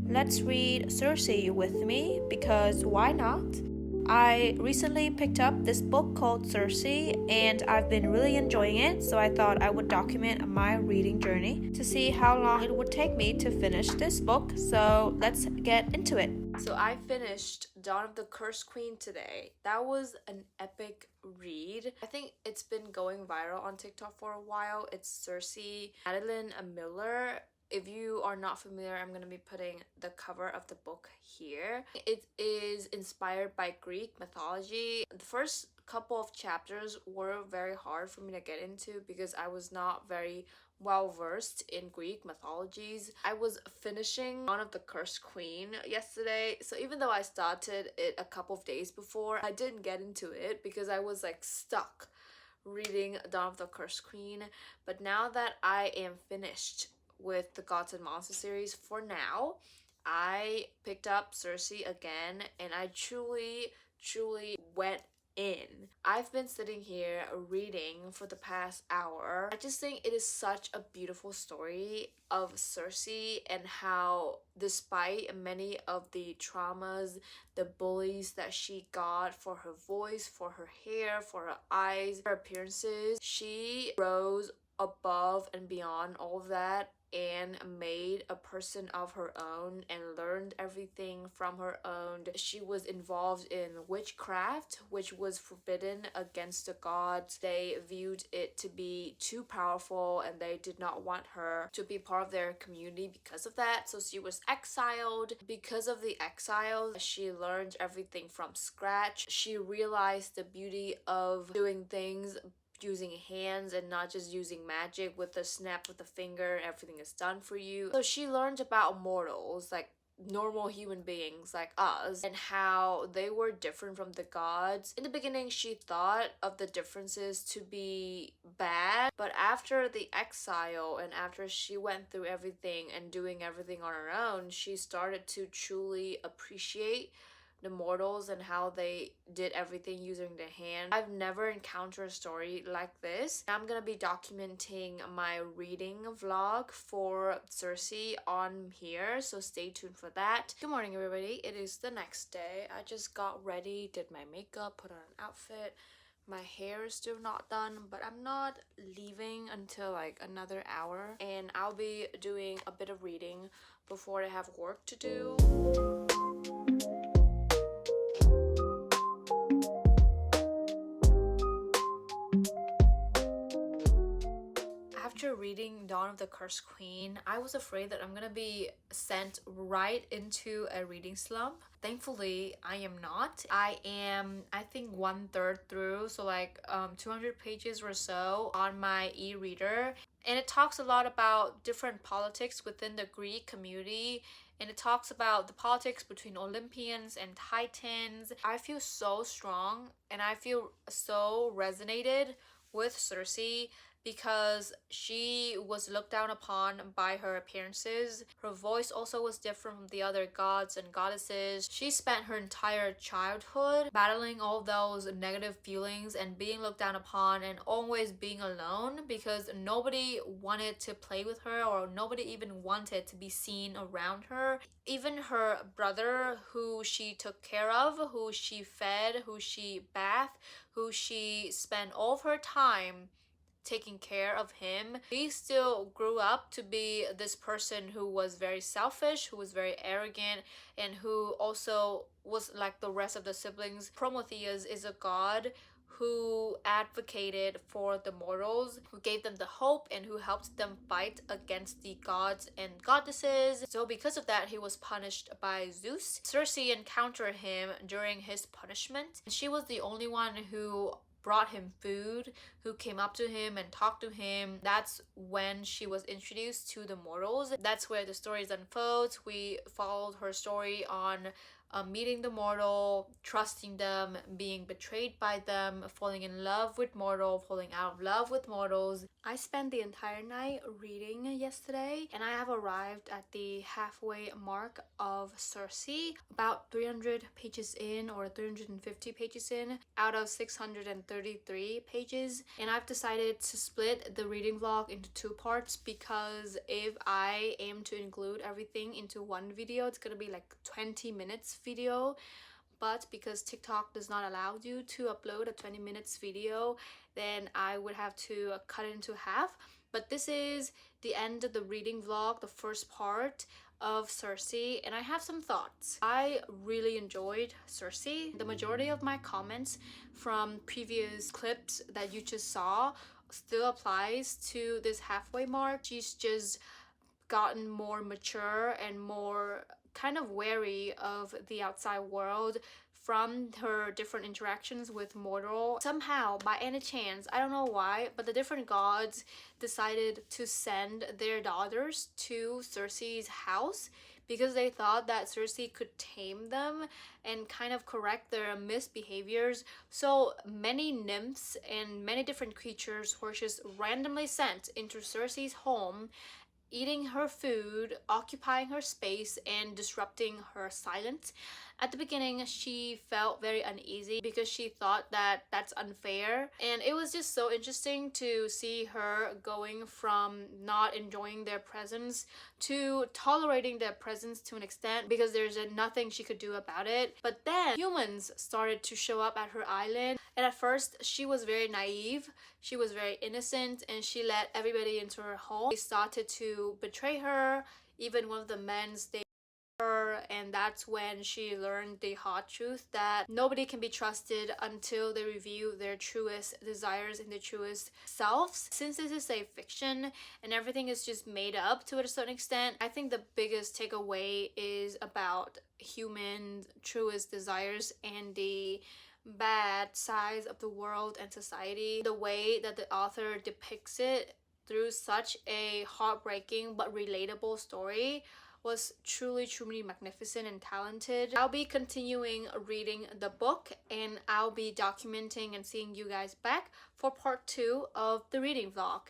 let's read Circe with me because why not? I recently picked up this book called Circe and I've been really enjoying it, so I thought I would document my reading journey to see how long it would take me to finish this book. So let's get into it. So I finished Dawn of the Curse Queen today. That was an epic read. I think it's been going viral on TikTok for a while. It's Circe, Madeline Miller. If you are not familiar, I'm going to be putting the cover of the book here. It is inspired by Greek mythology. The first couple of chapters were very hard for me to get into because I was not very well versed in Greek mythologies. I was finishing Dawn of the Cursed Queen yesterday, so even though I started it a couple of days before, I didn't get into it because I was like stuck reading Dawn of the Cursed Queen. But now that I am finished with the Gods and Monsters series for now, I picked up Circe again and I truly went in. I've been sitting here reading for the past hour. I just think it is such a beautiful story of Circe and how despite many of the traumas, the bullies that she got for her voice, for her hair, for her eyes, her appearances, she rose above and beyond all of that and made a person of her own and learned everything from her own. She was involved in witchcraft, which was forbidden against the gods. They viewed it to be too powerful and they did not want her to be part of their community because of that. So she was exiled. Because of the exile, she learned everything from scratch. She realized the beauty of doing things using hands and not just using magic with a snap with a finger. Everything is done for you. So she learned about mortals, like normal human beings like us, and how they were different from the gods. In the beginning, she thought of the differences to be bad, but after the exile and after she went through everything and doing everything on her own, she started to truly appreciate the mortals and how they did everything using their hand. I've never encountered a story like this. I'm gonna be documenting my reading vlog for Circe on here, so stay tuned for that. Good morning, everybody. It is the next day. I just got ready, did my makeup, put on an outfit. My hair is still not done, but I'm not leaving until like another hour, and I'll be doing a bit of reading before I have work to do. After reading Dawn of the Cursed Queen, I was afraid that I'm gonna be sent right into a reading slump. Thankfully, I am not. I am, I think, 1/3 through, so like 200 pages or so on my e-reader. And it talks a lot about different politics within the Greek community. And it talks about the politics between Olympians and Titans. I feel so strong and I feel so resonated with Circe because she was looked down upon by her appearances. Her voice also was different from the other gods and goddesses. She spent her entire childhood battling all those negative feelings and being looked down upon and always being alone because nobody wanted to play with her or nobody even wanted to be seen around her. Even her brother, who she took care of, who she fed, who she bathed, who she spent all of her time taking care of him, he still grew up to be this person who was very selfish, who was very arrogant, and who also was like the rest of the siblings. Prometheus is a god who advocated for the mortals, who gave them the hope and who helped them fight against the gods and goddesses. So because of that, he was punished by Zeus. Circe encountered him during his punishment. She was the only one who brought him food, who came up to him and talked to him. That's when she was introduced to the mortals. That's where the story unfolds. We followed her story on meeting the mortal, trusting them, being betrayed by them, falling in love with mortal, falling out of love with mortals. I spent the entire night reading yesterday and I have arrived at the halfway mark of Circe, about 300 pages in or 350 pages in out of 633 pages. and I've decided to split the reading vlog into two parts because if I aim to include everything into one video, it's gonna be like 20 minutes video. But because TikTok does not allow you to upload a 20 minutes video, then I would have to cut it into half. But this is the end of the reading vlog, the first part of Circe, and I have some thoughts. I really enjoyed Circe. The majority of my comments from previous clips that you just saw still applies to this halfway mark. She's just gotten more mature and more kind of wary of the outside world from her different interactions with mortal. Somehow, by any chance, I don't know why, but the different gods decided to send their daughters to Circe's house because they thought that Circe could tame them and kind of correct their misbehaviors. So many nymphs and many different creatures were just randomly sent into Circe's home, eating her food, occupying her space, and disrupting her silence. At the beginning, she felt very uneasy because she thought that that's unfair. And it was just so interesting to see her going from not enjoying their presence to tolerating their presence to an extent because there's nothing she could do about it. But then humans started to show up at her island. And at first, she was very naive. She was very innocent and she let everybody into her home. They started to betray her. Even one of the men stayed her, and that's when she learned the hard truth that nobody can be trusted until they reveal their truest desires and their truest selves. Since this is a fiction and everything is just made up to a certain extent, I think the biggest takeaway is about human truest desires and the bad sides of the world and society. The way that the author depicts it through such a heartbreaking but relatable story was truly magnificent and talented. I'll be continuing reading the book and I'll be documenting and seeing you guys back for part 2 of the reading vlog.